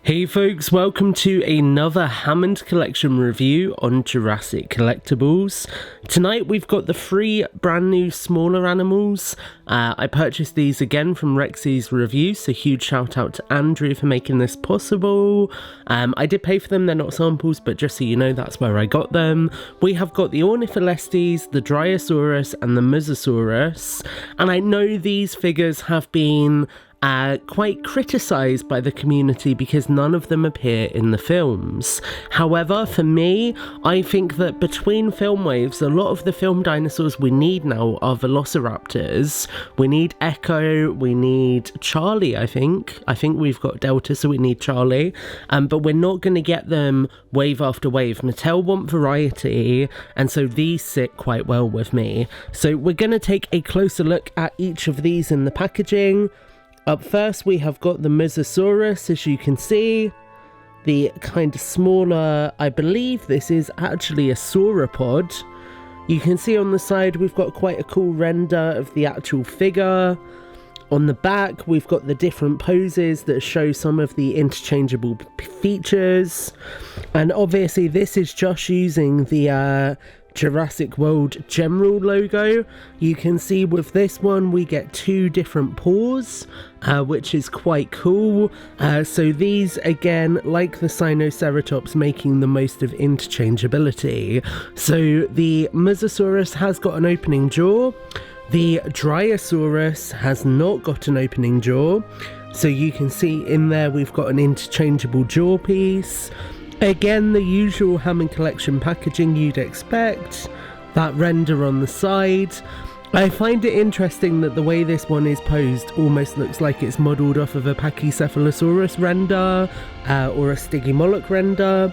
Hey folks, welcome to another Hammond Collection review on Jurassic collectibles. Tonight we've got the 3 brand new smaller animals. I purchased these again from Rexy's review, so huge shout out to Andrew for making this possible. I did pay for them, they're not samples, but just so you know, that's where I got them. We have got the Ornitholestes, the Dryosaurus and the Mussaurus, and I know these figures have been quite criticised by the community because none of them appear in the films. However, for me, I think that between film waves, a lot of the film dinosaurs we need now are velociraptors. We need Echo, we need Charlie, I think we've got Delta, so we need Charlie, but we're not going to get them wave after wave. Mattel want variety, and so these sit quite well with me. So we're going to take a closer look at each of these in the packaging. Up first we have got the Mussaurus, as you can see, the kind of smaller, I believe this is actually a sauropod. You can see on the side we've got quite a cool render of the actual figure. On the back we've got the different poses that show some of the interchangeable features, and obviously this is just using the Jurassic World General logo. You can see with this one we get 2 different paws, which is quite cool. So these again, like the Sinoceratops, making the most of interchangeability. So the Mussaurus has got an opening jaw. The Dryosaurus has not got an opening jaw. So you can see in there we've got an interchangeable jaw piece. Again, the usual Hammond Collection packaging you'd expect, that render on the side. I find it interesting that the way this one is posed almost looks like it's modelled off of a Pachycephalosaurus render or a Stygimoloch render.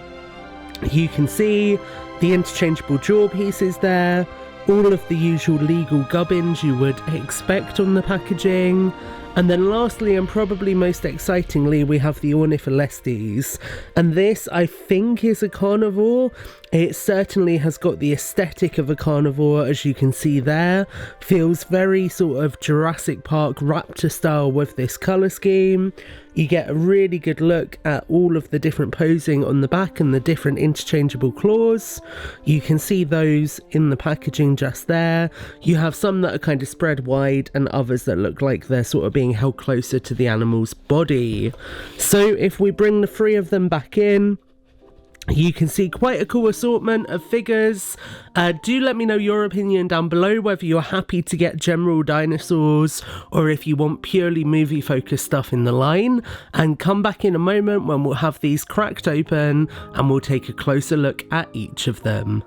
You can see the interchangeable jaw pieces there, all of the usual legal gubbins you would expect on the packaging. And then lastly, and probably most excitingly, we have the Ornitholestes. And this, I think, is a carnivore. It certainly has got the aesthetic of a carnivore, as you can see there. Feels very sort of Jurassic Park raptor style with this colour scheme. You get a really good look at all of the different posing on the back and the different interchangeable claws. You can see those in the packaging just there. You have some that are kind of spread wide and others that look like they're sort of being held closer to the animal's body. So if we bring the 3 of them back in, you can see quite a cool assortment of figures. Do let me know your opinion down below, whether you're happy to get general dinosaurs or if you want purely movie focused stuff in the line. And come back in a moment when we'll have these cracked open and we'll take a closer look at each of them.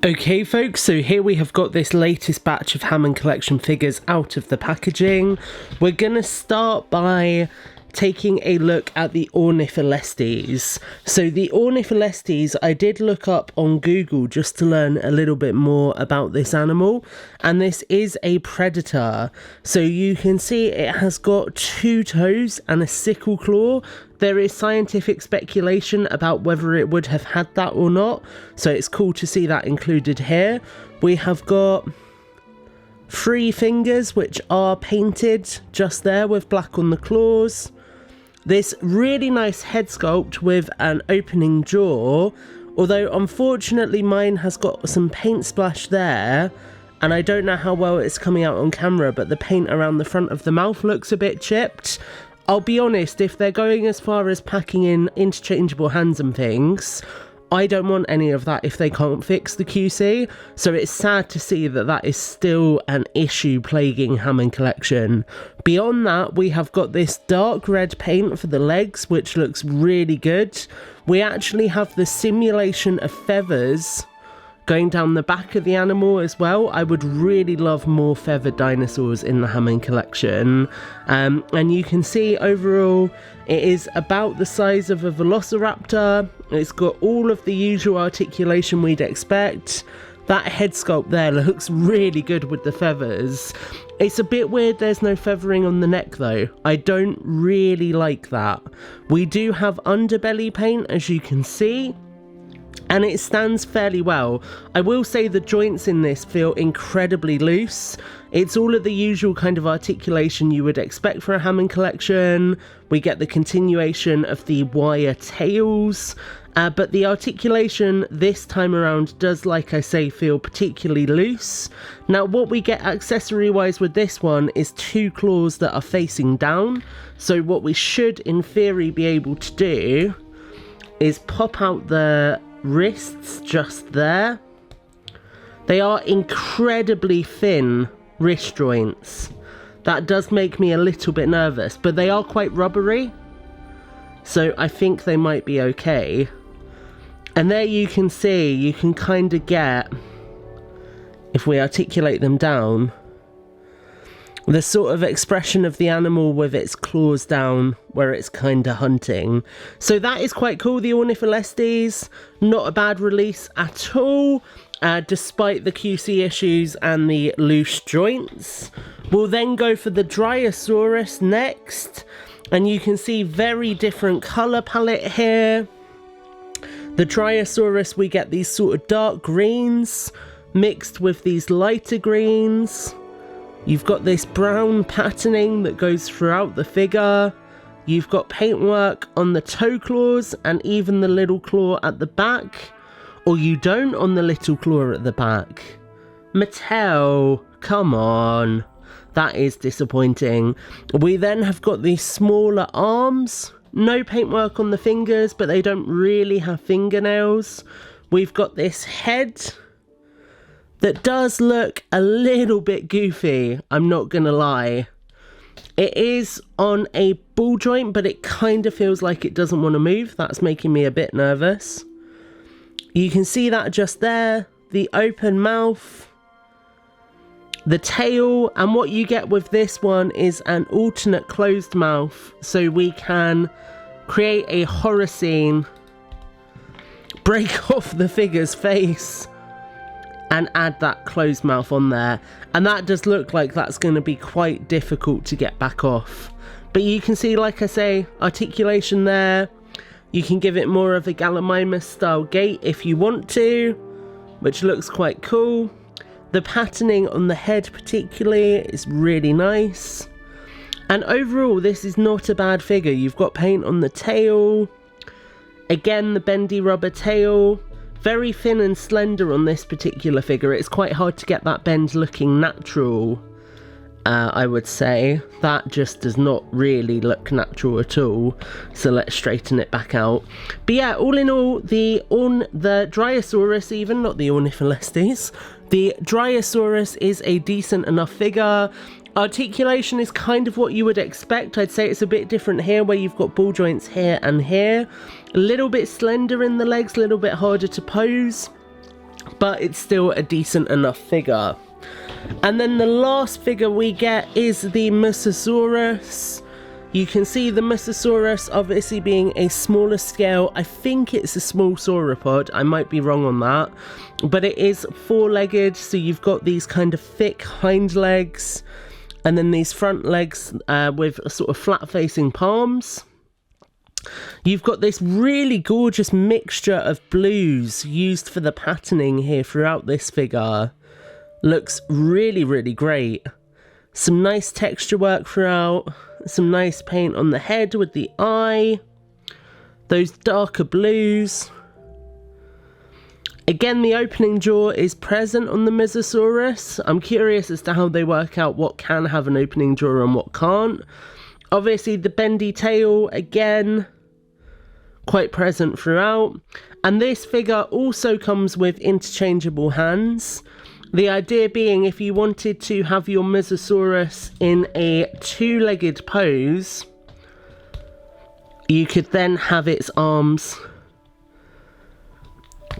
Okay folks, so here we have got this latest batch of Hammond Collection figures out of the packaging. We're gonna start by taking a look at the Ornitholestes. So the Ornitholestes, I did look up on Google just to learn a little bit more about this animal, and this is a predator. So you can see it has got 2 toes and a sickle claw. There is scientific speculation about whether it would have had that or not, so it's cool to see that included here. We have got 3 fingers which are painted just there with black on the claws. This really nice head sculpt with an opening jaw, although unfortunately mine has got some paint splash there, and I don't know how well it's coming out on camera, but the paint around the front of the mouth looks a bit chipped. I'll be honest, if they're going as far as packing in interchangeable hands and things, I don't want any of that if they can't fix the QC, so it's sad to see that that is still an issue plaguing Hammond Collection. Beyond that, we have got this dark red paint for the legs, which looks really good. We actually have the simulation of feathers going down the back of the animal as well. I would really love more feathered dinosaurs in the Hammond Collection. And you can see overall it is about the size of a velociraptor. It's got all of the usual articulation we'd expect. That head sculpt there looks really good with the feathers. It's a bit weird there's no feathering on the neck though. I don't really like that. We do have underbelly paint, as you can see. and it stands fairly well. I will say the joints in this feel incredibly loose. It's all of the usual kind of articulation you would expect for a Hammond Collection. We get the continuation of the wire tails, but the articulation this time around does, like I say, feel particularly loose. Now what we get accessory wise with this one is 2 claws that are facing down. So what we should in theory be able to do is pop out the wrists just there. They are incredibly thin wrist joints. That does make me a little bit nervous, but they are quite rubbery, so I think they might be okay. And there you can see, you can kind of get, if we articulate them down, the sort of expression of the animal with its claws down where it's kind of hunting. So that is quite cool. The Ornitholestes, not a bad release at all, despite the QC issues and the loose joints. We'll then go for the Dryosaurus next, and you can see very different colour palette here. The Dryosaurus, we get these sort of dark greens mixed with these lighter greens. You've got this brown patterning that goes throughout the figure. You've got paintwork on the toe claws and even the little claw at the back. Or you don't on the little claw at the back. Mattel, come on. That is disappointing. We then have got these smaller arms. No paintwork on the fingers, but they don't really have fingernails. We've got this head that does look a little bit goofy, I'm not gonna lie. It is on a ball joint, but it kind of feels like it doesn't want to move. That's making me a bit nervous. You can see that just there, the open mouth, the tail, and what you get with this one is an alternate closed mouth, so we can create a horror scene, break off the figure's face, and add that closed mouth on there. And that does look like that's going to be quite difficult to get back off. But you can see, like I say, articulation there. You can give it more of a Gallimimus style gait if you want to, which looks quite cool. The patterning on the head particularly is really nice. And overall, this is not a bad figure. You've got paint on the tail. Again, the bendy rubber tail. Very thin and slender on this particular figure. It's quite hard to get that bend looking natural, I would say. That just does not really look natural at all. So let's straighten it back out. But yeah, all in all, the Dryosaurus, even, not the Ornitholestes, the Dryosaurus is a decent enough figure. Articulation is kind of what you would expect. I'd say it's a bit different here, where you've got ball joints here and here. A little bit slender in the legs, a little bit harder to pose, but it's still a decent enough figure. And then the last figure we get is the Mussaurus. You can see the Mussaurus obviously being a smaller scale. I think it's a small sauropod, I might be wrong on that, but it is 4-legged, so you've got these kind of thick hind legs, and then these front legs with a sort of flat facing palms. You've got this really gorgeous mixture of blues used for the patterning here throughout this figure. Looks really, really great. Some nice texture work throughout. Some nice paint on the head with the eye. Those darker blues. Again, the opening jaw is present on the Mussaurus. I'm curious as to how they work out what can have an opening jaw and what can't. Obviously, the bendy tail, again, quite present throughout. And this figure also comes with interchangeable hands. The idea being, if you wanted to have your Mussaurus in a 2-legged pose, you could then have its arms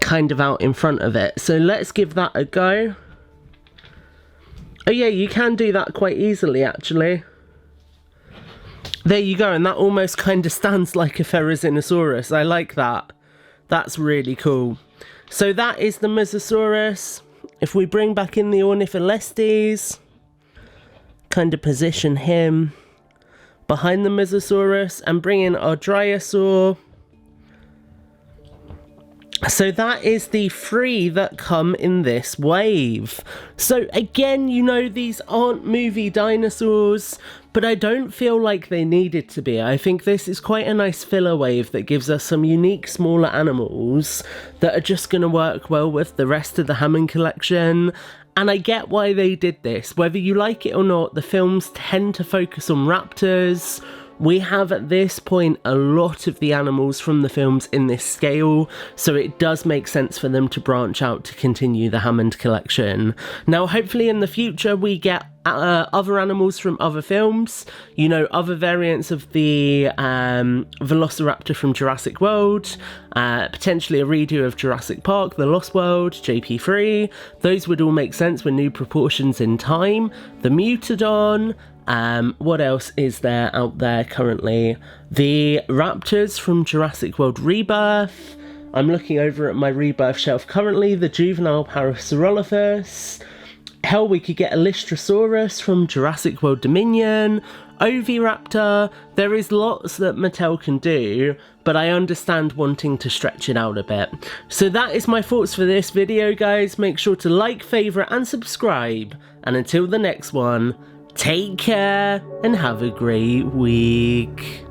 kind of out in front of it. So let's give that a go. Oh yeah, you can do that quite easily actually. There you go, and that almost kind of stands like a Therizinosaurus. I like that. That's really cool. So that is the Mussaurus. If we bring back in the Ornitholestes, kind of position him behind the Mussaurus and bring in our Dryosaur. So that is the 3 that come in this wave. So again, you know, these aren't movie dinosaurs, but I don't feel like they needed to be. I think this is quite a nice filler wave that gives us some unique smaller animals that are just going to work well with the rest of the Hammond collection. And I get why they did this. Whether you like it or not, the films tend to focus on raptors. We have at this point a lot of the animals from the films in this scale, so it does make sense for them to branch out to continue the Hammond collection. Now hopefully in the future we get other animals from other films, you know, other variants of the Velociraptor from Jurassic World, potentially a redo of Jurassic Park, The Lost World, JP3, those would all make sense with new proportions in time, the Mutodon. What else is there out there currently? The raptors from Jurassic World Rebirth. I'm looking over at my Rebirth shelf currently, the juvenile Parasaurolophus. Hell, we could get a Lystrosaurus from Jurassic World Dominion, Oviraptor. There is lots that Mattel can do, but I understand wanting to stretch it out a bit. So that is my thoughts for this video, guys. Make sure to like, favourite and subscribe. And until the next one, take care and have a great week.